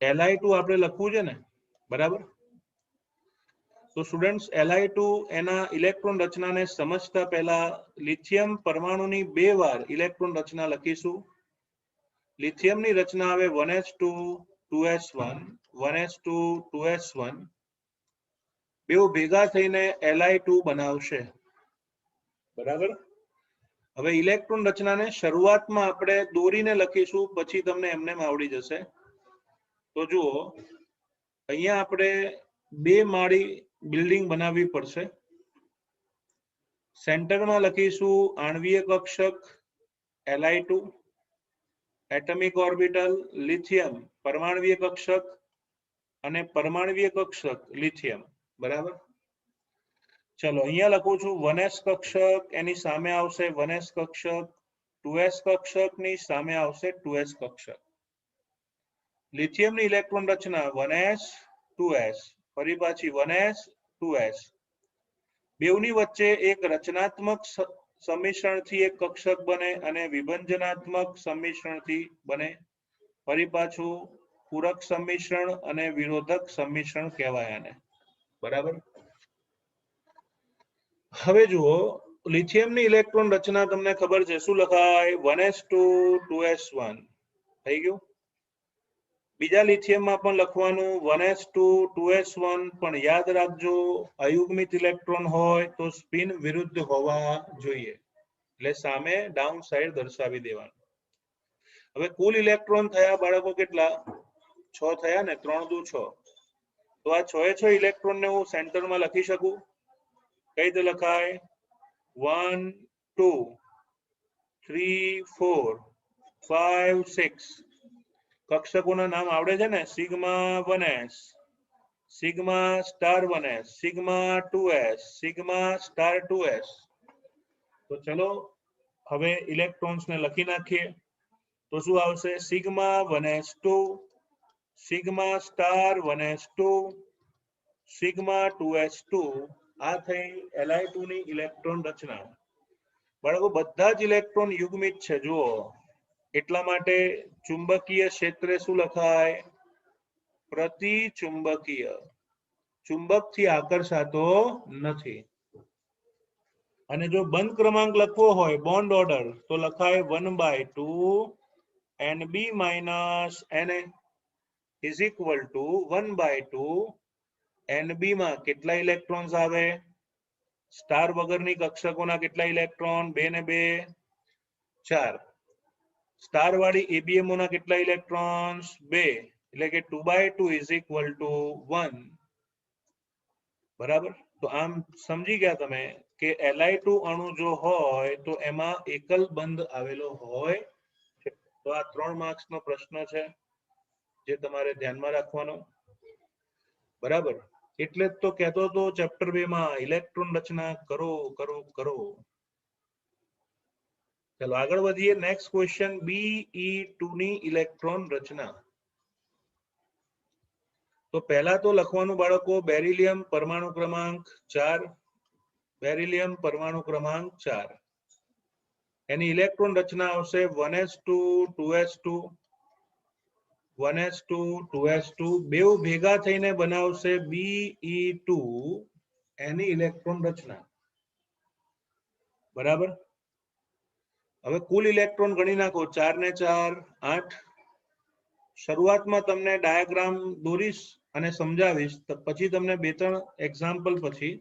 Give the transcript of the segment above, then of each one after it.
Li2 આપણે લખવું છે ને, બરાબર? તો સ્ટુડન્ટ્સ Li2 એના ઇલેક્ટ્રોન રચનાને સમજતા પહેલા લિથિયમ પરમાણુની 2 વાર ઇલેક્ટ્રોન રચના લખીશું. લિથિયમની રચના આવે 1s2 2s1 1s2 2s1, બેઉ ભેગા થઈને Li2 બનાવશે, બરાબર? હવે ઇલેક્ટ્રોન રચનાને શરૂઆતમાં આપણે દોરીને લખીશું, પછી તમને એમને આવડી જશે. તો જુઓ, અહીંયા આપણે 2 માળી બિલ્ડિંગ બનાવવી પડશે. સેન્ટરમાં લખીશું આણ્વીય કક્ષક Li2, એટમિક ઓર્બિટલ લિથિયમ પરમાણ્વીય કક્ષક અને પરમાણ્વીય કક્ષક લિથિયમ, બરાબર? ચલો અહીંયા લખું છું 1s કક્ષક, એની સામે આવશે 1s કક્ષક, 2s કક્ષકની સામે આવશે 2s કક્ષક. લિથિયમની ઇલેક્ટ્રોન રચના 1s 2s, ફરી પાછી 1s 2s, બેઉની વચ્ચે એક રચનાત્મક સમિશ્રણથી એક કક્ષક બને અને વિભંજનાત્મક સમિશ્રણથી બને. ફરી પાછું પૂરક સમિશ્રણ અને વિરોધક સમિશ્રણ કહેવાય આને, બરાબર? હવે જુઓ, લિથિયમની ઇલેક્ટ્રોન રચના તમને ખબર છે શું લખાય? 1s2 2s1 થઈ ગયું. બીજા લિથિયમમાં પણ લખવાનું 1s2 2s1, પણ યાદ રાખજો અયુગ્મિત ઇલેક્ટ્રોન હોય તો સ્પિન વિરુદ્ધ હોવા જોઈએ, એટલે સામે ડાઉન સાઈડ દર્શાવી દેવાનું. હવે કુલ ઇલેક્ટ્રોન થયા બાળકો કેટલા? 6 થયા ને, 3 દુ 6. તો આ 6 ઇલેક્ટ્રોન ને હું સેન્ટરમાં લખી શકું. કઈ રીતે લખાય? 1 2 3 4 5 6. કક્ષકોના નામ આવડે છે ને? Sigma 1s, sigma star 1s, sigma 2s, sigma star 2s. તો ચલો હવે ઇલેક્ટ્રોન્સ ને લખી નાખીએ. તો શું આવશે? Sigma 1s2, sigma star 1s2, sigma 2s2. આ થઈ Li2 ની ઇલેક્ટ્રોન રચના. બાળકો બધા જ ઇલેક્ટ્રોન યુગ્મિત છે જુઓ, એટલા માટે ચુંબકીય ક્ષેત્રે શું લખાય? પ્રતિચુંબકીય. ચુંબકથી આકર્ષાતો નથી. અને જો બંધ ક્રમાંક લખવો હોય, બોન્ડ ઓર્ડર, તો લખાય 1/2 Nb - Na is equal to 1/2 Nb માં કેટલા ઇલેક્ટ્રોન્સ આવે? સ્ટાર વગરની કક્ષકોના કેટલા ઇલેક્ટ્રોન? 2 ને 2 4. સ્ટાર વાળી એબીએમઓના કેટલા ઇલેક્ટ્રોન્સ? 2, એટલે કે 2/2 is equal to 1, બરાબર? તો આમ સમજી ગયા તમે કે Li2 અણુ જો હોય તો એમાં એકલ બંધ આવેલો હોય છે. તો આ 3 માર્ક્સનો પ્રશ્ન છે જે તમારે ધ્યાનમાં રાખવાનો, બરાબર? એટલે જ તો કહેતો હતો ચેપ્ટર 2 માં ઇલેક્ટ્રોન રચના કરો કરો કરો. ચલો આગળ વધીએ. નેક્સ્ટ ક્વેશ્ચન, Be2 ની ઇલેક્ટ્રોન રચના. તો પહેલા તો લખવાનું બાળકો બેરિલિયમ પરમાણુ ક્રમાંક 4, બેરિલિયમ પરમાણુ ક્રમાંક 4. એની ઇલેક્ટ્રોન રચના આવશે 1s2 2s2, 1s2 2s2, બેઉ ભેગા થઈને બનાવશે Be2, એની ઇલેક્ટ્રોન રચના, બરાબર? હવે કુલ ઇલેક્ટ્રોન ગણી નાખો. 4 ને 4 8. શરૂઆતમાં તમને ડાયાગ્રામ દોરીશ અને સમજાવીશ, પછી તમને 2-3 એક્ઝામ્પલ પછી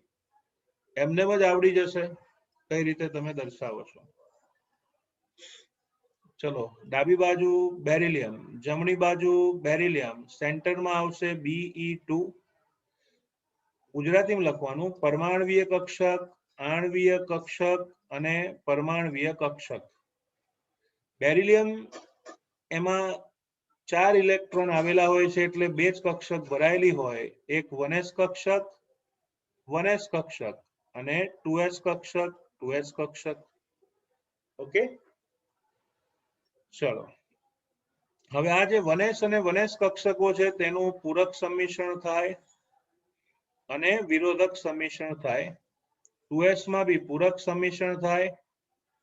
એમને જ આવડી જશે કઈ રીતે તમે દર્શાવો છો. ચલો ડાબી બાજુ બેરિલિયમ, જમણી બાજુ બેરિલિયમ, સેન્ટરમાં આવશે Be2. ગુજરાતીમાં લખવાનું પરમાણ્વીય કક્ષક, આણ્વીય કક્ષક અને પરમાણ્વીય કક્ષક. બેરિલિયમ એમાં 4 ઇલેક્ટ્રોન આવેલા હોય છે, એટલે 2 જ કક્ષક ભરાયેલી હોય. એક 1s કક્ષક, 1s કક્ષક અને 2s કક્ષક, 2s કક્ષક. ઓકે, ચલો હવે આ જે 1s અને 1s કક્ષકો છે તેનું પૂરક સમિશ્રણ થાય અને વિરોધક સમિશ્રણ થાય. 2s માં બી પૂરક સમિશ્રણ થાય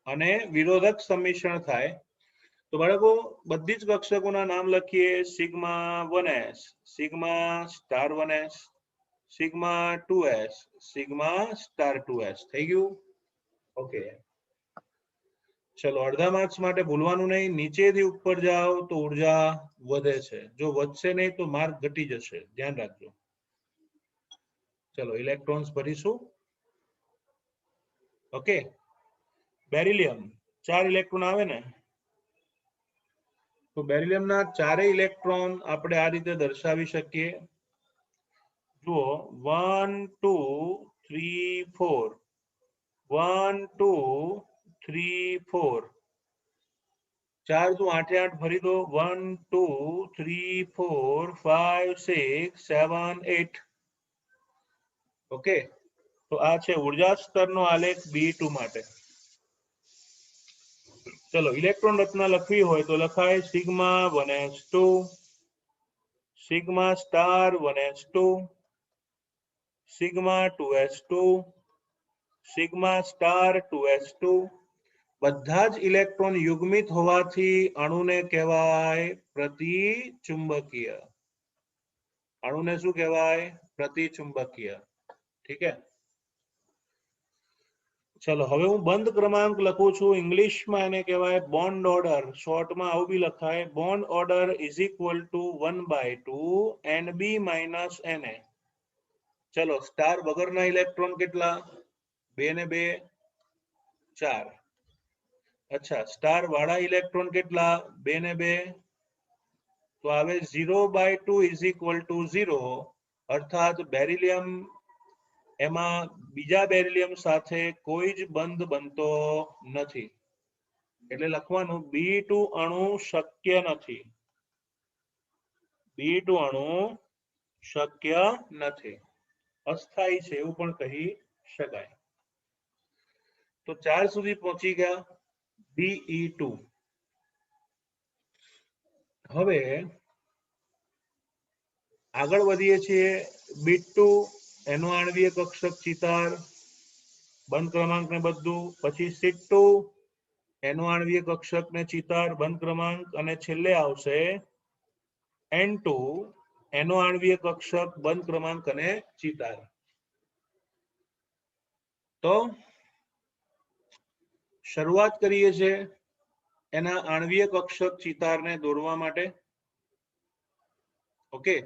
અને વિરોધક સમિશ્રણ થાય. તો બાળકો બધી જ કક્ષકોના નામ લખીએ. Sigma 1s, sigma star 1s, sigma 2s, sigma star 2s. થઈ ગયું? ઓકે, ચલો અડધા માર્ક્સ માટે ભૂલવાનું નહીં. નીચેથી ઉપર જાઓ તો ઉર્જા વધે છે, જો વધશે નહીં તો માર્ક ઘટી જશે, ધ્યાન રાખજો. ચલો ઇલેક્ટ્રોન્સ ભરીશું. ઓકે, બેરિલિયમ 4 ઇલેક્ટ્રોન આવે ને, તો બેરિલિયમના ચારેય ઇલેક્ટ્રોન આપણે આ રીતે દર્શાવી શકીએ. જુઓ 1 2 3 4, 1 2 3 4, 4 × 8 = 8 ભરી દો. 1 2 3 4 5 6 7 8. ઓકે, તો આ છે ઉર્જા સ્તરનો આલેખ B2 માટે. ચલો ઇલેક્ટ્રોન રચના લખવી હોય તો લખાય sigma 1s2, sigma star 1s2, sigma 2s2, sigma star 2s2. બધા જ ઇલેક્ટ્રોન યુગ્મિત હોવાથી અણુને કહેવાય પ્રતિચુંબકીય. અણુને શું કહેવાય? પ્રતિચુંબકીય. ઠીક હે? ચલો હવે હું બંધ ક્રમાંક લખું છું. ઇંગ્લિશમાં એને કહેવાય બોન્ડ ઓર્ડર. શોર્ટમાં આવું બી લખાય bond order is equal to 1/2 NB - NA. ચલો સ્ટાર વગરના ઇલેક્ટ્રોન કેટલા? 2 ને 2 4. અચ્છા, સ્ટાર વાળા ઇલેક્ટ્રોન કેટલા? 2 ને 2, તો આવે 0/2 ઇઝ ઇક્વલ ટુ 0. અર્થાત બેરિલિયમ એમાં બીજા બેરિલિયમ સાથે કોઈ જ બંધ બનતો નથી. એટલે લખવાનું B2 અણુ શક્ય નથી. B2 અણુ શક્ય નથી, અસ્થાયી છે એવું પણ કહી શકાય. તો 4 સુધી પહોંચી ગયા. Be2. હવે આગળ વધીએ છીએ. B2 એનો આણ્વીય કક્ષક ચિતાર, બંધ ક્રમાંક ને બધું. પછી C2 એનો આણ્વીય કક્ષક ને ચિતાર, બંધ ક્રમાંક. અને છેલ્લે આવશે N2 એનો આણ્વીય કક્ષક, બંધ ક્રમાંક અને ચિતાર. તો શરૂઆત કરીએ છીએ એના આણ્વીય કક્ષક ચિતારને દોરવા માટે. ઓકે,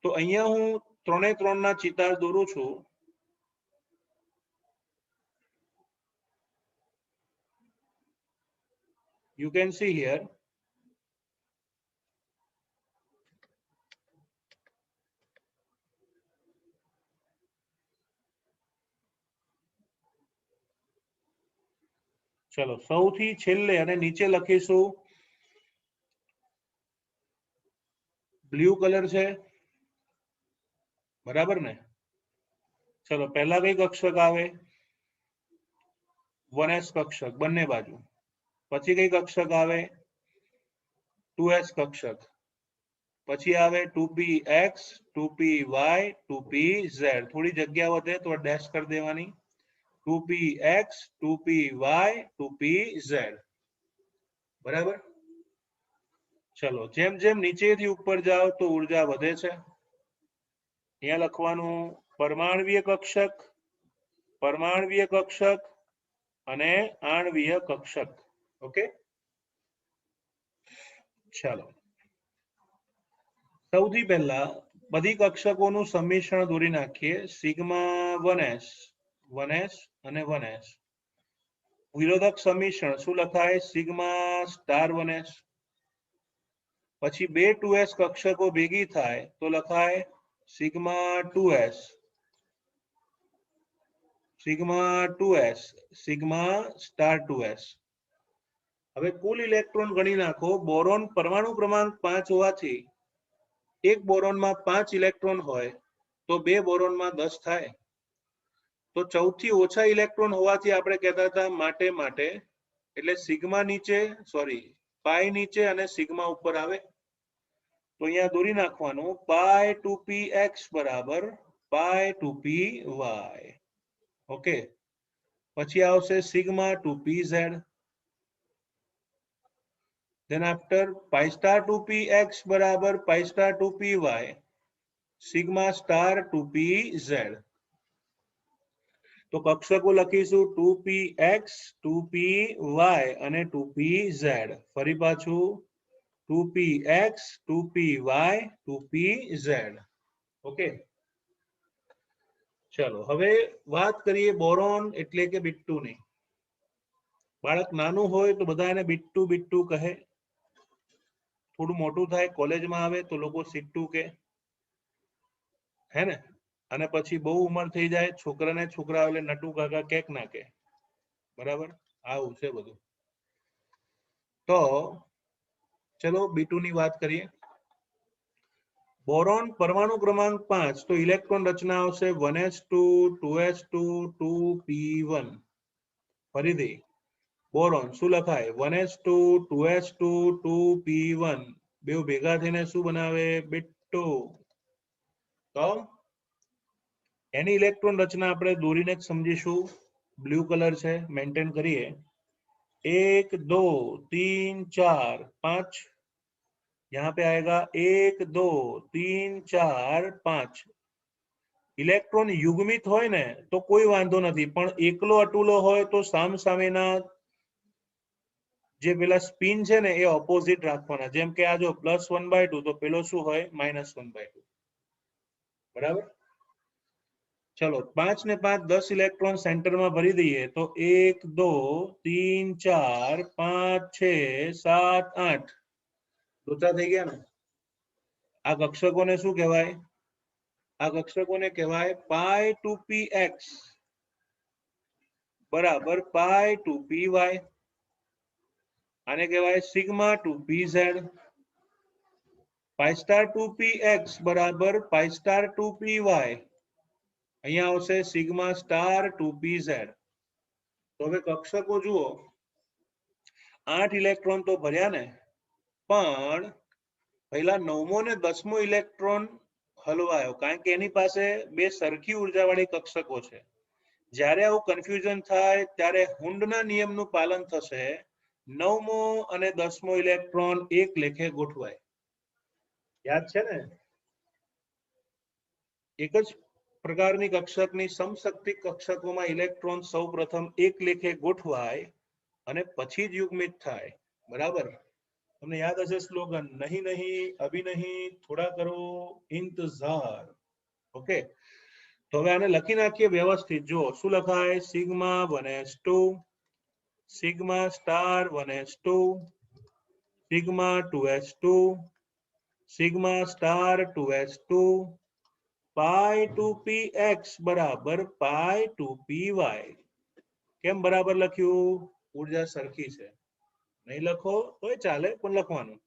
તો અહીંયા હું 3 એ 3 ના ચિતાર દોરું છું. You can see here. ચલો સૌથી છેલ્લે અને નીચે લખીશું બ્લુ કલર છે, બરાબર ને? ચલો પહેલા કઈ કક્ષક આવે? 1s કક્ષક બંને બાજુ. પછી કઈ કક્ષક આવે? 2s કક્ષક. પછી આવે 2px, 2py, 2pz. થોડી જગ્યા વધે તો ડેશ કરી દેવાની. 2px, 2py, 2pz. બરાબર? ચલો જેમ જેમ નીચેથી ઉપર જાઓ તો ઉર્જા વધે છે. અહીંયા લખવાનું પરમાણ્વીય કક્ષક, પરમાણ્વીય કક્ષક અને આણ્વીય કક્ષક. ઓકે, ચાલો સૌથી પહેલા બધી કક્ષકોનું સંમિશ્રણ દોરી નાખીએ. સિગ્મા 1s, 1s અને 1s. વિરોધક સમિશ્રણ શું લખાય? Sigma star 1s. પછી બે 2s કક્ષકો ભેગી થાય તો લખાય sigma 2s, sigma 2s, sigma star 2s. હવે કુલ ઇલેક્ટ્રોન ગણી નાખો. બોરોન પરમાણુ ક્રમાંક 5 હોવાથી એક બોરોનમાં 5 ઇલેક્ટ્રોન હોય તો બે બોરોનમાં 10 થાય. તો 14 થી ઓછા ઇલેક્ટ્રોન હોવાથી આપણે કહેતા હતા માટે માટે, એટલે સિગ્મા નીચે, સોરી પાઈ નીચે અને સિગ્મા ઉપર આવે. તો અહીંયા દોરી નાખવાનું પાઈ 2px બરાબર પાઈ 2py. ઓકે, પછી આવશે sigma 2pz. then after pi star 2px બરાબર pi star 2py sigma star 2pz. તો કક્ષકો લખીશું 2px 2py અને 2pz. ફરી પાછું 2px 2py 2pz. ઓકે, ચલો હવે વાત કરીએ બોરોન એટલે કે બીટ્ટુની. બાળક નાનું હોય તો બધા એને બીટ્ટુ બીટ્ટુ કહે, થોડું મોટું થાય કોલેજમાં આવે તો લોકો સિટ્ટુ કે, હે ને? અને પછી બહુ ઉંમર થઈ જાય છોકરાને છોકરા એટલે નટુ કાકા કેક ના કે, બરાબર? આવું છે બધું. તો ચલો બીટુ ની વાત કરીએ. બોરોન પરમાણુ ક્રમાંક 5, તો ઇલેક્ટ્રોન રચના આવશે 1s2 2s2 2p1. ફરીથી બોરોન શું લખાય? 1s2 2s2 2p1. બેઉ ભેગા થઈને શું બનાવે? બીટ્ટુ. તો એની ઇલેક્ટ્રોન રચના આપણે દોરીને જ સમજીશું. બ્લુ કલર છે, મેન્ટેન કરીએ. 1 2 3 4 5. यहाँ पे आएगा 1 2 3 4 5. ઇલેક્ટ્રોન યુગ્મિત હોય ને તો કોઈ વાંધો નથી, પણ એકલો અટુલો હોય તો સામસામેના જે પેલા સ્પિન છે ને એ ઓપોઝિટ રાખવાના. જેમ કે આ જો +1/2 તો પેલો શું હોય? -1/2. બરાબર? ચલો 5 ને 5 10 ઇલેક્ટ્રોન સેન્ટરમાં ભરી દઈએ તો 1 2 3 4 5 6 7 8. લોચા થઈ ગયા ને? આ કક્ષકોને શું કહેવાય? આ કક્ષકોને કહેવાય પાઈ 2px બરાબર પાઈ 2py. આને કહેવાય સિગ્મા 2pz. પાઈ સ્ટાર 2px બરાબર પાઈ સ્ટાર 2py. અહીંયા આવશે સિગ્મા સ્ટાર 2pz. તો હવે કક્ષકો જુઓ, 8 ઇલેક્ટ્રોન તો ભર્યા ને, પણ પહેલા 9મો ને 10મો ઇલેક્ટ્રોન હલવાયો, કારણ કે એની પાસે બે સરખી ઉર્જાવાળી કક્ષકો છે. જ્યારે આવું કન્ફ્યુઝન થાય ત્યારે હુન્ડના નિયમનું પાલન થશે. 9મો અને 10મો ઇલેક્ટ્રોન એક લેખે ગોઠવાય. યાદ છે ને? એક જ પ્રકારની કક્ષકની સમશક્તિ કક્ષકોમાં ઇલેક્ટ્રોન સૌપ્રથમ એક લેખે ગોઠવાય અને પછી જ યુગ્મિત થાય. બરાબર? તમને યાદ હશે સ્લોગન, નહીં નહીં અભી નહીં થોડા કરો ઇંતજાર. ઓકે, તો હવે આને લખી નાખીએ વ્યવસ્થિત. જો શું લખાય? Sigma 1s2 sigma star 1s2 sigma 2s2 sigma star 2s2 પાઈ 2px બરાબર પાઈ 2py. કેમ બરાબર લખ્યું? ઉર્જા સરખી છે. નહીં લખો તોય ચાલે, પણ લખવાનું.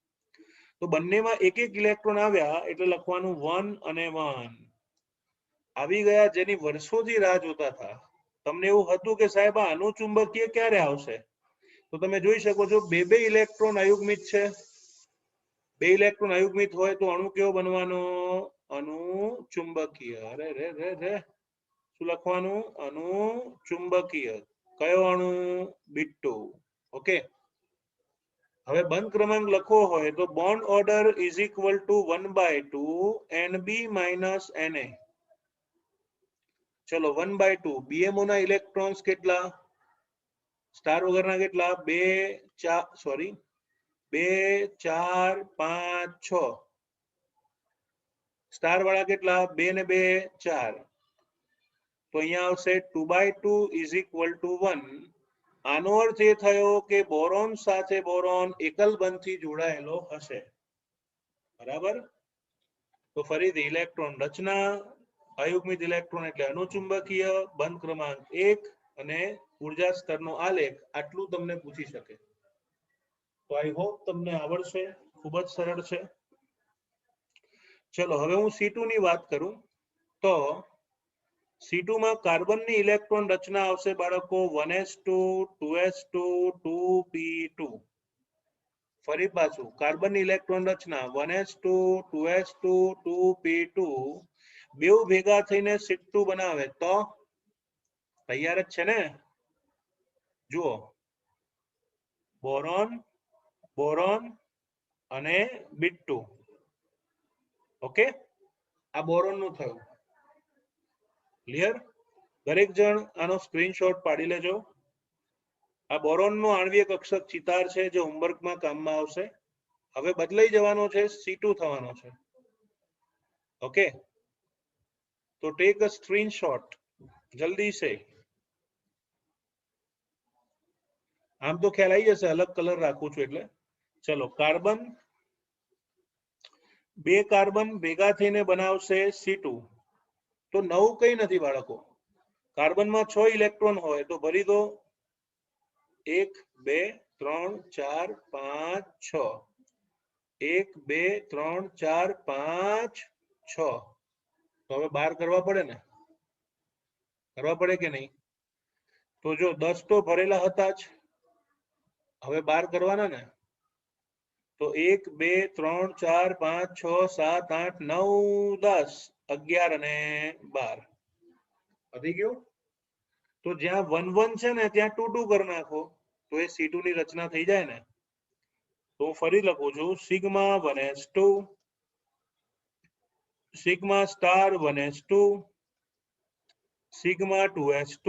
તો બંનેમાં એક એક ઇલેક્ટ્રોન આવ્યા એટલે લખવાનું 1 અને 1. આવી ગયા જેની વર્ષોથી રાહ જોતા હતા. તમને એવું હતું કે સાહેબ આ અનુચુંબકીય ક્યારે આવશે? તો તમે જોઈ શકો છો બે ઇલેક્ટ્રોન અયુગ્મિત છે. 2 ઇલેક્ટ્રોન અયુગ્મિત હોય તો અણુ કેવો બનવાનો? અનુચુંબકીય. અરે રે રે રે, શું લખવાનું? અનુચુંબકીય. કયો અણુ? બીટ્ટુ. ઓકે, હવે બંધ ક્રમાંક લખવો હોય તો bond order is equal to 1/2 NB - NA. ચલો 1/2. BMO ના ઇલેક્ટ્રોન્સ કેટલા? સ્ટાર વગરના કેટલા? 2 4 સોરી 2 4 5 6. સ્ટાર વાળા કેટલા? 2 ને 2 4. તો અહીંયા આવશે 2/2 ઇઝ ઇક્વલ ટુ 1. આનો અર્થ એ થયો કે બોરોન સાથે બોરોન એકલ બંધથી જોડાયેલો હશે. બરાબર? તો ફરીથી ઇલેક્ટ્રોન રચના, અયુગ્મિત ઇલેક્ટ્રોન એટલે અનુચુંબકીય, બંધ ક્રમાંક 1 અને ઉર્જા સ્તરનો આલેખ. આટલું તમને પૂછી શકે. તો આઈ હોપ તમને આવડશે. ખૂબ જ સરળ છે. ચલો હવે હું C2 ની વાત કરું તો C2 માં કાર્બનની ઇલેક્ટ્રોન રચના આવશે બાળકો 1s2 2s2 2p2. ફરી પાછું કાર્બનની ઇલેક્ટ્રોન રચના 1s2 2s2 2p2. બેઉ ભેગા થઈને C2 બનાવે તો તૈયાર જ છે ને? જુઓ, બોરોન બોરોન અને બીટ2. ઓકે, આ બોરોન નું થયું. ક્લિયર? દરેક જણ આનો સ્ક્રીનશોટ પાડી લેજો. આ બોરોન નો આણ્વીય કક્ષક ચિતાર છે જે હોમવર્કમાં કામમાં આવશે. હવે બદલાઈ જવાનો છે, C2 થવાનો છે. ઓકે, તો ટેક અ સ્ક્રીનશોટ જલ્દી સે. આમ તો ખ્યાલ આવી જશે, અલગ કલર રાખું છું એટલે. ચલો, કાર્બન, બે કાર્બન ભેગા થઈને બનાવશે C2. તો નવું કઈ નથી બાળકો. કાર્બનમાં 6 ઇલેક્ટ્રોન હોય તો ભરી દો. 1 2 3 4 5 6. 1 2 3 4 5 6. તો હવે 12 કરવા પડે ને? કરવા પડે કે નહીં? તો જો 10 તો ભરેલા હતા જ, હવે 12 કરવાના ને. તો 1 2 3 4 5 6 7 8 9 10 11 અને 12 વધી ગયું. તો જ્યાં 1 1 છે ને ત્યાં 2 2 કરી નાખો તો એ C2 ની રચના થઈ જાય ને. તો ફરી લખું છું, sigma 1s2, sigma star 1s2, sigma 2s2,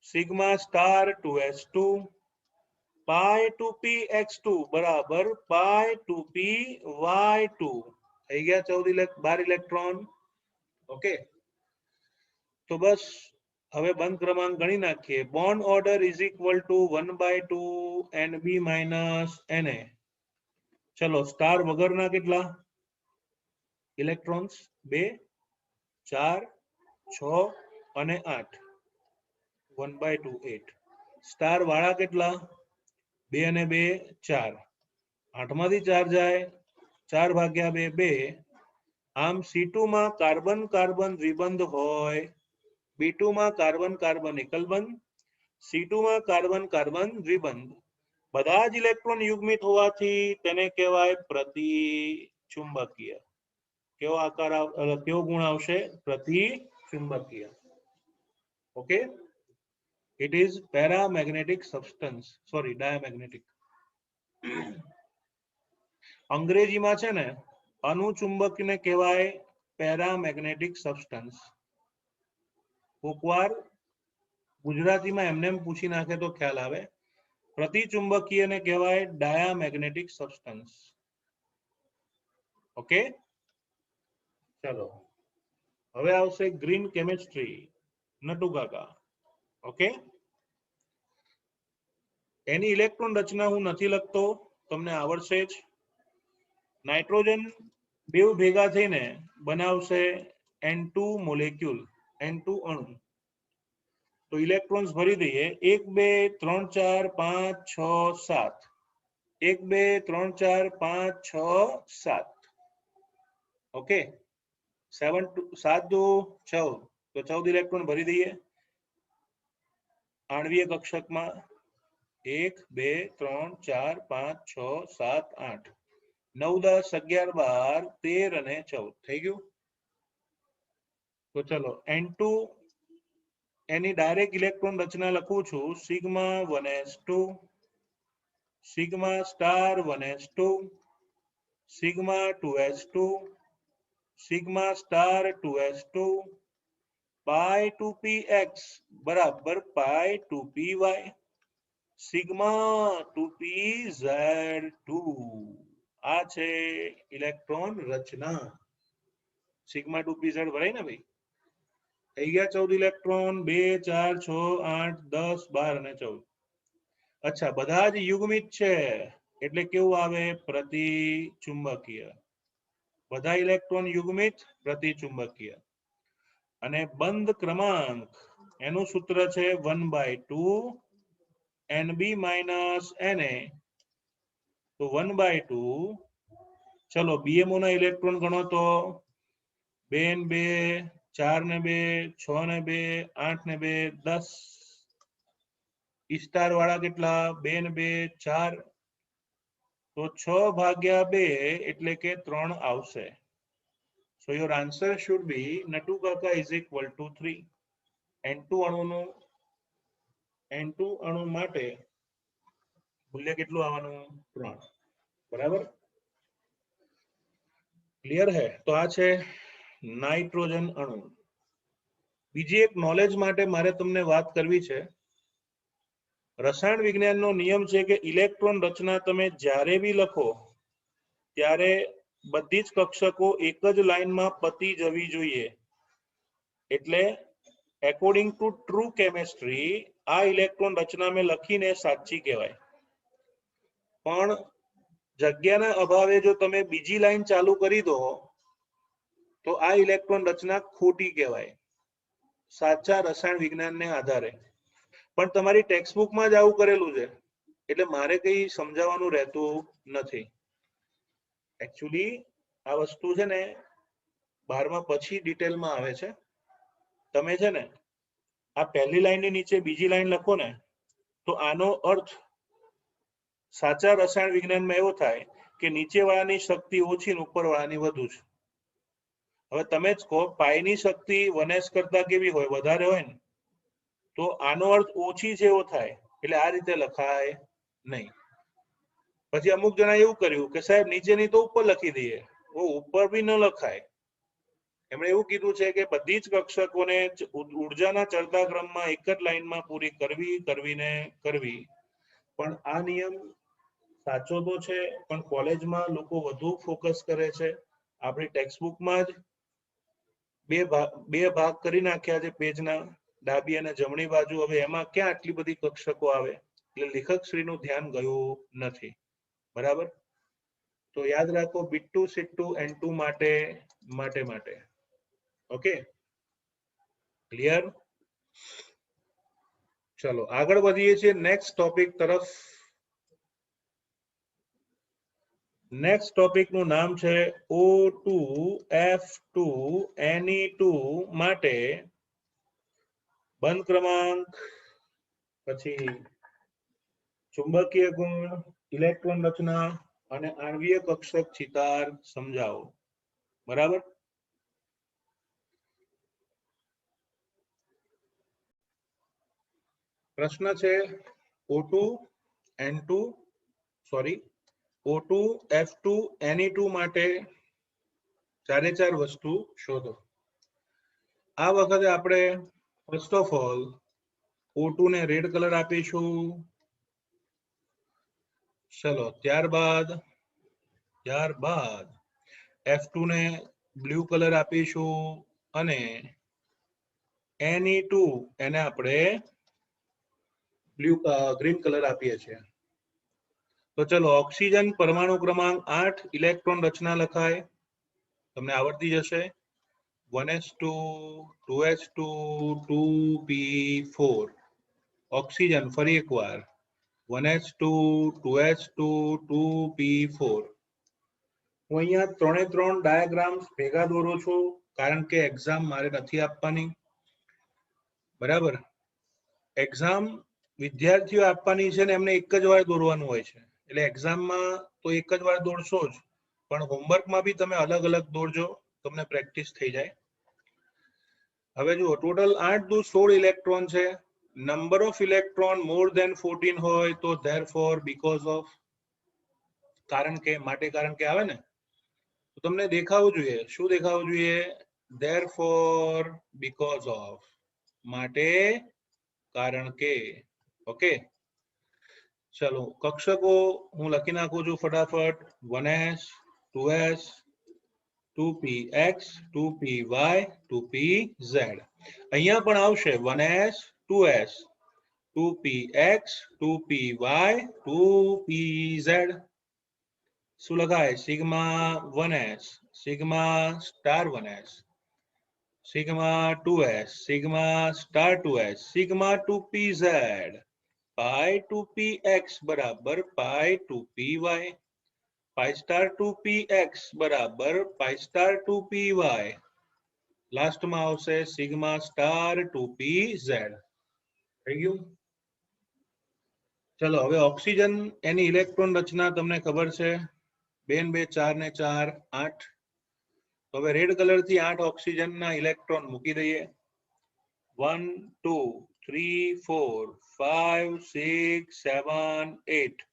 sigma star 2s2, પાઈ 2px2 બરાબર પાઈ 2py2. થઈ ગયા 12 ઇલેક્ટ્રોન. ઓકે, તો બસ હવે બંધ ક્રમાંક ગણી નાખીએ. Bond order is equal to 1/2 NB minus Na. ચલો, સ્ટાર વગરના કેટલા ઇલેક્ટ્રોન્સ? 2 4 6 અને 8. 1/2 8. સ્ટાર વાળા કેટલા? 2 અને 2 4. 8 માંથી 4 જાય, 4 ભાગ્યા 2 2. આમ C2 માં કાર્બન કાર્બન દ્વિબંધ હોય, B2 માં કાર્બન કાર્બન એકલબંધ, C2 માં કાર્બન કાર્બન દ્વિબંધ. બધા જ ઇલેક્ટ્રોન યુગ્મિત હોવાથી તેને કહેવાય પ્રતિચુંબકીય. કેવો આકાર કેવો ગુણ આવશે? પ્રતિચુંબકીય. Okay, it is paramagnetic substance, sorry diamagnetic. અંગ્રેજીમાં છે ને અનુચુંબકને કહેવાય પેરામેગ્નેટિક સબસ્ટન્સ. કોકવાર ગુજરાતીમાં એમને પૂછી નાખે તો ખ્યાલ આવે. પ્રતિચુંબકીયને કહેવાય ડાયામેગ્નેટિક સબસ્ટન્સ. ઓકે, ચલો હવે આવશે ગ્રીન કેમિસ્ટ્રી, નટુ કાકા. ઓકે, એની ઇલેક્ટ્રોન રચના હું નથી લખતો, તમને આવડશે જ. નાઇટ્રોજન બે ભેગા થઈને બનાવશે N2 મોલેક્યુલ, N2 અણુ. તો ઇલેક્ટ્રોન્સ ભરી દઈએ. 1 2 3 4 5 6 7. 1 2 3 4 5 6 7. ઓકે, 7 2 14. તો 14 ઇલેક્ટ્રોન ભરી દઈએ આણ્વીય કક્ષકમાં. 1 2 3 4 5 6 7 8 9 10 11 12 13 અને 14 થઈ ગયું. તો ચલો, N2 એની ડાયરેક્ટ ઇલેક્ટ્રોન રચના લખું છું. Sigma 1s2, sigma star 1s2, sigma 2s2, sigma star 2s2, પાઈ 2px બરાબર પાઈ 2py, સિગ્મા 2pz2. આ છે ઇલેક્ટ્રોન રચના. સિગ્મા 2pz ભરાય ને ભાઈ? થઈ ગયા 14 ઇલેક્ટ્રોન. 2 4 6 8 10 12 અને 14. અચ્છા, બધા જ યુગ્મિત છે એટલે કેવું આવે? પ્રતિચુંબકીય. બધા ઇલેક્ટ્રોન યુગ્મિત, પ્રતિચુંબકીય. અને બંધ ક્રમાંક એનું સૂત્ર છે 1/2 NB માઇનસ Na. તો 1/2. ચલો, BMO ના ઇલેક્ટ્રોન ગણો તો 2 ને 2 4 ને 2 6 ને 2 8 ને 2 10. સ્ટાર વાળા કેટલા? 2 ને 2 4. તો 6 ભાગ્યા 2 એટલે કે 3 આવશે. So your answer should be Natu Kaka is equal to 3. N2 અણુ માટે મૂલ્ય કેટલું આવવાનું 3 બરાબર ક્લિયર હે તો આ છે નાઇટ્રોજન અણુ બીજી એક નોલેજ માટે મારે તમને વાત કરવી છે રસાયણ વિજ્ઞાનનો નિયમ છે કે ઇલેક્ટ્રોન રચના તમે જ્યારે બી લખો ત્યારે બધી જ કક્ષકો એક જ લાઈનમાં પતી જવી જોઈએ એટલે એકોર્ડિંગ ટુ ટ્રુ કેમેસ્ટ્રી આ ઇલેક્ટ્રોન રચના મેં લખીને સાચી કહેવાય પણ જગ્યાના અભાવે જો તમે બીજી લાઈન ચાલુ કરી દો તો આ ઇલેક્ટ્રોન રચના ખોટી કહેવાય સાચા રસાયણ વિજ્ઞાનને આધારે પણ તમારી ટેક્સ્ટબુકમાં જ આવું કરેલું છે એટલે મારે કઈ સમજાવવાનું રહેતું નથી એકચ્યુઅલી આ વસ્તુ છે ને 12મા પછી ડિટેલમાં આવે છે તમે છે ને આ પહેલી લાઈનની નીચે બીજી લાઈન લખો ને તો આનો અર્થ સાચા રસાયણ વિજ્ઞાનમાં એવો થાય કે નીચેવાળાની શક્તિ ઓછી ને ઉપરવાળાની વધુ છે હવે તમે જ કહો પાઈની શક્તિ 1s કરતા કેવી હોય વધારે હોય ને તો આનો અર્થ ઓછી છે એવો થાય એટલે આ રીતે લખાય નહીં પછી અમુક જણા એવું કર્યું કે સાહેબ નીચેની તો ઉપર લખી દઈએ ઉપર બી ન લખાય એમણે એવું કીધું છે કે બધી જ કક્ષકોને ઉર્જાના ચડતા ક્રમમાં એક જ લાઈનમાં પૂરી કરવી પણ આ નિયમ સાચો તો છે પણ કોલેજમાં લોકો વધુ ફોકસ કરે છે આપણી ટેક્સ્ટબુકમાં જ બે ભાગ કરી નાખ્યા છે પેજના ડાબી અને જમણી બાજુ હવે એમાં ક્યાં આટલી બધી કક્ષકો આવે એટલે લેખકશ્રીનું ધ્યાન ગયું નથી બરાબર તો યાદ રાખો બીટ2 સીટ2 N2 માટે ઓકે ક્લિયર ચલો આગળ વધીએ છીએ નેક્સ્ટ ટોપિક તરફ નેક્સ્ટ ટોપિક નું નામ છે O2F2 Ne2 માટે બંધ ક્રમાંક પછી ચુંબકીય ગુણ ઇલેક્ટ્રોન રચના અને આણ્વીય કક્ષક ચિતાર સમજાવો બરાબર પ્રશ્ન છે O2F2 Ne2 માટે ચારે ચાર વસ્તુ શોધો આ વખતે આપણે ફર્સ્ટ ઓફ ઓલ O2 ને રેડ કલર આપીશું ચલો ત્યારબાદ F2 ને બ્લુ કલર આપીશું અને Ne2 એને આપણે ગ્રીન કલર આપીએ છીએ તો ચલો ઓક્સિજન પરમાણુ ક્રમાંક 8 ઇલેક્ટ્રોન રચના લખાય તમને આવડતી જશે 1s2 2s2 2p4 ઓક્સિજન ફરી એકવાર 1s2 2s2 2p4 હું અહીંયા 3 ડાયાગ્રામ્સ ભેગા દોરું છું કારણ કે એક્ઝામ મારે નથી આપવાની બરાબર એક્ઝામ વિદ્યાર્થીઓ આપવાની છે ને એમને એક જ વાર દોરવાનું હોય છે એટલે એક્ઝામમાં તો એક જ વાર દોરશો જ પણ હોમવર્કમાં બી તમે અલગ અલગ દોરજો તમને પ્રેક્ટિસ થઈ જાય હવે જુઓ ટોટલ 8 દુ 16 ઇલેક્ટ્રોન છે number of electron more than 14 હોય તો ધેરફોર બીકોઝ ઓફ કારણ કે આવે ને તો તમને દેખાવું જોઈએ શું દેખાવું જોઈએ ધેરફોર બીકોઝ ઓફ માટે કારણ કે ઓકે ચલો કક્ષકો હું લખી નાખું છું ફટાફટ 1s 2s 2px 2py 2pz અહીંયા પણ આવશે 1s 2s 2px 2py 2pz શું લખાય sigma 1s sigma star 1s sigma 2s sigma star 2s sigma 2pz પાઈ 2px બરાબર પાઈ 2py પાઈ સ્ટાર 2px બરાબર પાઈ સ્ટાર 2py લાસ્ટમાં આવશે સિગ્મા સ્ટાર 2pz થઈ ગયું ચલો હવે ઓક્સિજન એની ઇલેક્ટ્રોન રચના તમને ખબર છે 2 2 4 ને 4 8 તો હવે રેડ કલર થી 8 ઓક્સિજન ના ઇલેક્ટ્રોન મૂકી દઈએ 1 2 3 4 5 6 7 8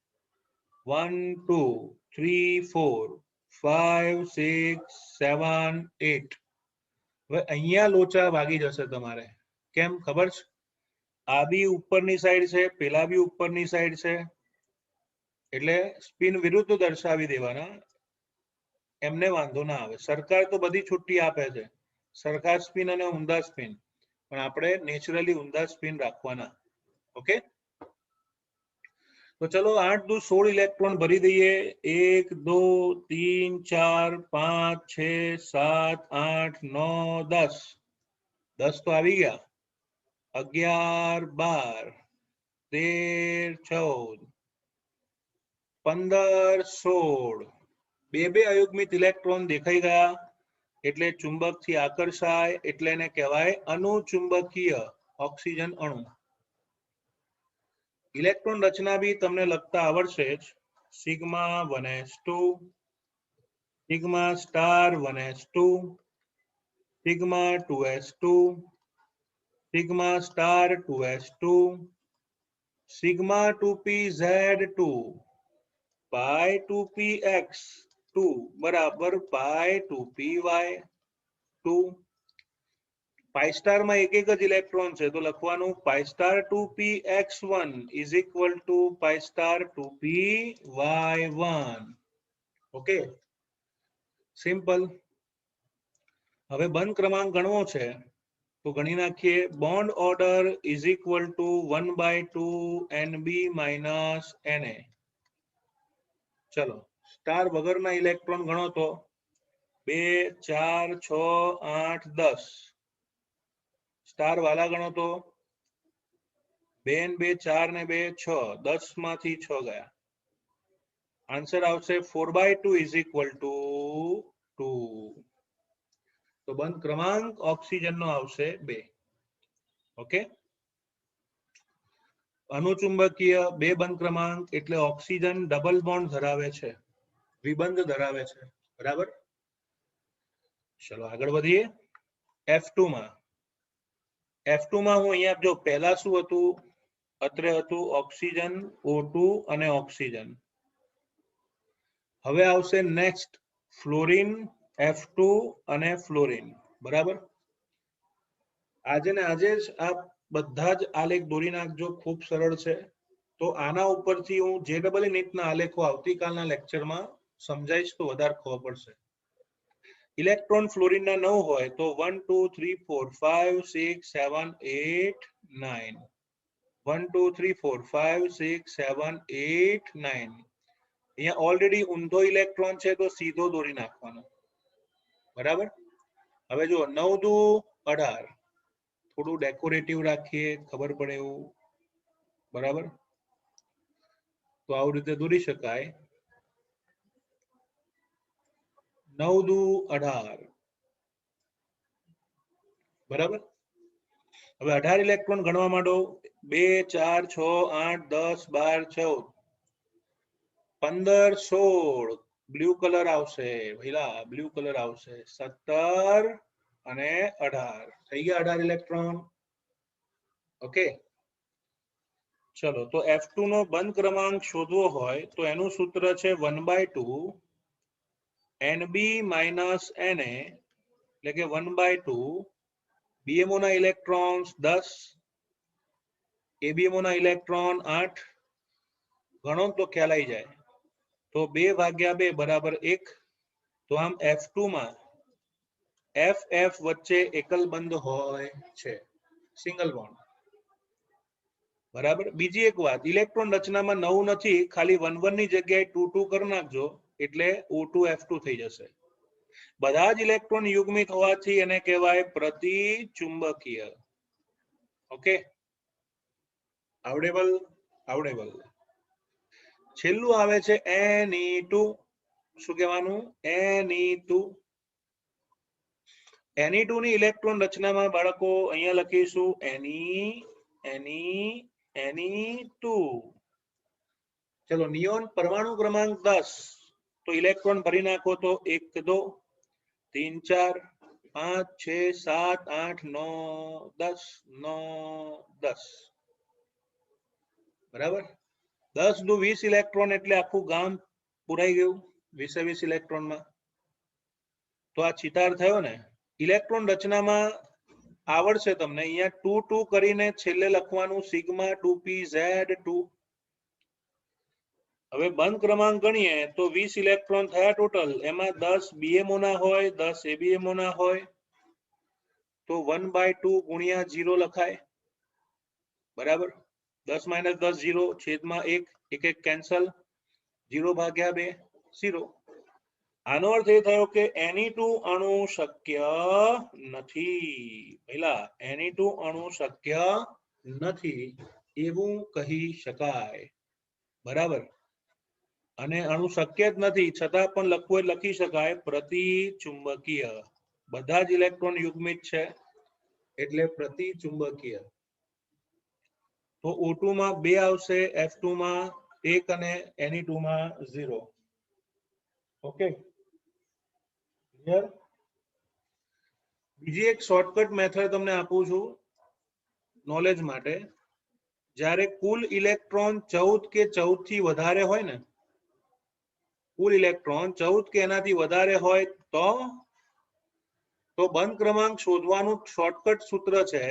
1 2 3 4 5 6 7 8 હવે અહીંયા લોચા વાગી જશે તમારે કેમ ખબર છે આ બી ઉપરની સાઈડ છે પેલા બી ઉપરની સાઈડ છે એટલે સ્પિન વિરુદ્ધ દર્શાવી દેવાના એમને વાંધો ના આવે સરકાર તો બધી છુટ્ટી આપે છે સરખા સ્પિન અને ઊંધા સ્પિન પણ આપણે નેચરલી ઊંધા સ્પિન રાખવાના ઓકે तो चलो 8 दो 16 इलेक्ट्रॉन भरी दीजिए 1 2 3 4 5 6 7 8 9 10 10 तो आ भी गया 11 12 13 14 15 16 બે અયુગ્મિત ઇલેક્ટ્રોન દેખાઈ ગયા એટલે ચુંબક થી આકર્ષાય એટલે એને કહેવાય અનુચુંબકીય ઓક્સિજન અણુ ઇલેક્ટ્રોન રચના બી તમને લગતા આવડશે જ sigma 1s2 sigma star 1s2 sigma 2s2 sigma star 2s2 sigma 2pz2 પાઈ 2px2 બરાબર પાઈ 2py2 પાઈ સ્ટાર માં એક જ ઇલેક્ટ્રોન છે તો લખવાનું pi star 2px1 is equal to pi star 2py1 okay simple હવે બંધ ક્રમાંક ગણવો છે તો ગણી નાખીએ bond order is equal to 1/2 NB minus Na ચલો સ્ટાર વગરના ઇલેક્ટ્રોન ગણો તો 2 4 6 8 10 સ્ટાર વાલા ગણો તો 2 2 4 ને 2 6 10 માંથી 6 ગયા આન્સર આવશે 4/2 ઇઝ ઇક્વલ ટુ 2 તો બંધ ક્રમાંક ઓક્સિજન નો આવશે 2 ઓકે અનુચુંબકીય બે બંધ ક્રમાંક એટલે ઓક્સિજન ડબલ બોન્ડ ધરાવે છે વિબંધ ધરાવે છે બરાબર ચલો આગળ વધીએ F2 માં હું અહીંયા જો પહેલા શું હતું અત્રે હતું ઓક્સિજન O2 અને ઓક્સિજન હવે આવશે નેક્સ્ટ ફ્લોરિન F2 અને ફ્લોરિન બરાબર આજે ને આજે જ આ બધા જ આલેખ દોરી નાખજો ખૂબ સરળ છે તો આના ઉપરથી હું JEE નીટના આલેખો આવતીકાલના લેક્ચરમાં સમજાઈશ તો વધારે ખબર પડશે ઇલેક્ટ્રોન ફ્લોરિનના 9 હોય તો 1 2 3 4 5 6 7 8 9 1 2 3 4 5 6 7 8 9 અહીંયા ઓલરેડી ઊંધો ઇલેક્ટ્રોન છે તો સીધો દોરી નાખવાનો બરાબર હવે જો 9 દુ 18 થોડું ડેકોરેટિવ રાખીએ ખબર પડે એવું બરાબર તો આવી રીતે દોરી શકાય 9 દુ 18 બરાબર હવે 18 ઇલેક્ટ્રોન ગણવા માંડો 2 4 6 8 10 12 14 15 16 બ્લુ કલર આવશે ભઈલા બ્લુ કલર આવશે 17 અને 18 થઈ ગયા 18 ઇલેક્ટ્રોન ઓકે ચલો તો F2 નો બંધ ક્રમાંક શોધવો હોય તો એનું સૂત્ર છે 1/2 NB માઇનસ Na એટલે કે 1/2 BMO ના ઇલેક્ટ્રોન્સ 10 ABMO ના ઇલેક્ટ્રોન 8 ગણો તો ખ્યાલ આવી જાય તો 2/2 બરાબર 1 તો આમ F2 માં FF વચ્ચે એકલ બંધ હોય છે સિંગલ બોન્ડ બરાબર બીજી એક વાત ઇલેક્ટ્રોન રચનામાં 9 નથી ખાલી 1 1 ની જગ્યાએ 2 2 કરી નાખજો એટલે O2 F2 થઈ જશે બધા જ ઇલેક્ટ્રોન યુગ્મિત હોવાથી એને કહેવાય પ્રતિચુંબકીય ઓકે આવડેબલ છેલ્લું આવે છે Ne2 શું કહેવાનું Ne2 Ne2 ની ઇલેક્ટ્રોન રચનામાં બાળકો અહીંયા લખીશું Ne2 ચલો નિયોન પરમાણુ ક્રમાંક 10 તો ઇલેક્ટ્રોન ભરી નાખો તો 1 2 3 4 5 6 7 8 9 10 બરાબર 10 દુ 20 ઇલેક્ટ્રોન એટલે આખું ગામ પુરાઈ ગયું 20 ઇલેક્ટ્રોનમાં. તો આ ચિતાર થયો ને. ઇલેક્ટ્રોન રચનામાં આવડશે તમને અહીંયા 2 2 કરીને છેલ્લે લખવાનું સિગ્મા 2p(Z)2. હવે બંધ ક્રમાંક ગણીએ તો 20 ઇલેક્ટ્રોન થયા ટોટલ. એમાં 10 BMO ના હોય 10 ABMO ના હોય તો 1/2 ગુણ્યા 0 લખાય. બરાબર. 10 - 10 0 છેદમાં 1 1 કેન્સલ 0/2 0. આનો અર્થ એ થયો કે Na2 અણુ શક્ય નથી. પહેલા Na2 અણુ શક્ય નથી એવું કહી શકાય. બરાબર. અને અણુ શક્ય જ નથી છતાં પણ લખવું એ લખી શકાય પ્રતિચુંબકીય. બધા જ ઇલેક્ટ્રોન યુગ્મિત છે એટલે પ્રતિચુંબકીય. તો O2 માં 2 આવશે, F2 માં 1 અને Na2 માં 0. Okay clear. બીજી એક શોર્ટકટ મેથડ તમને આપું છું નોલેજ માટે. જ્યારે કુલ ઇલેક્ટ્રોન 14 કે 14 થી વધારે હોય ને, કુલ ઇલેક્ટ્રોન 14 કે એનાથી વધારે હોય તો બંધ ક્રમાંક શોધવાનું શોર્ટકટ સૂત્ર છે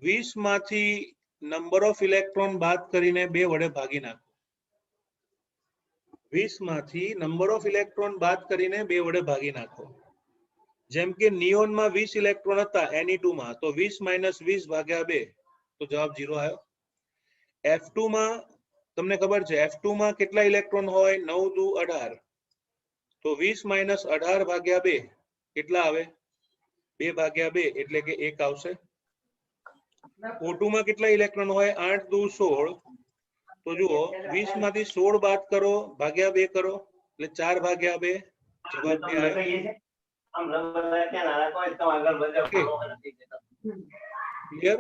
20 માંથી નંબર ઓફ ઇલેક્ટ્રોન બાદ કરીને 2 વડે ભાગી નાખો. 20 માંથી નંબર ઓફ ઇલેક્ટ્રોન બાદ કરીને 2 વડે ભાગી નાખો. જેમ કે નિયોનમાં 20 ઇલેક્ટ્રોન હતા Na2 માં તો 20 - 20/2 તો જવાબ 0 આવ્યો. F2 માં તમને ખબર છે F2 માં કેટલા ઇલેક્ટ્રોન હોય 9 દુ 18 તો 20 - 18/2 કેટલા આવે 2/2 એટલે કે 1 આવશે. O2 માં કેટલા ઇલેક્ટ્રોન હોય 8 દુ 16 તો જુઓ 20 માંથી 16 બાદ કરો ભાગ્યા 2 કરો એટલે 4/2 જવાબ 2 આવ્યો. ક્લિયર.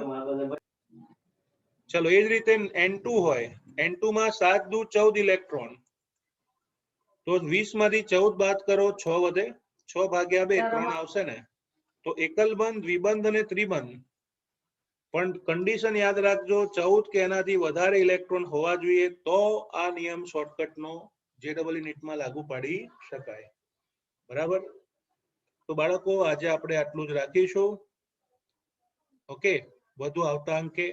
ચલો એ જ રીતે N2 હોય N2 માં 7 દુ 14 ઇલેક્ટ્રોન તો 20 માંથી 14 બાદ કરો 6 વધે 6/2 3 આવશે ને. તો એકલ બંધ દ્વિબંધ અને ત્રિબંધ પણ કન્ડિશન યાદ રાખજો 14 કે એનાથી વધારે ઇલેક્ટ્રોન હોવા જોઈએ તો આ નિયમ શોર્ટકટનો JEE નીટમાં લાગુ પાડી શકાય. બરાબર. તો બાળકો આજે આપણે આટલું જ રાખીશું. ઓકે વધુ આવતા અંકે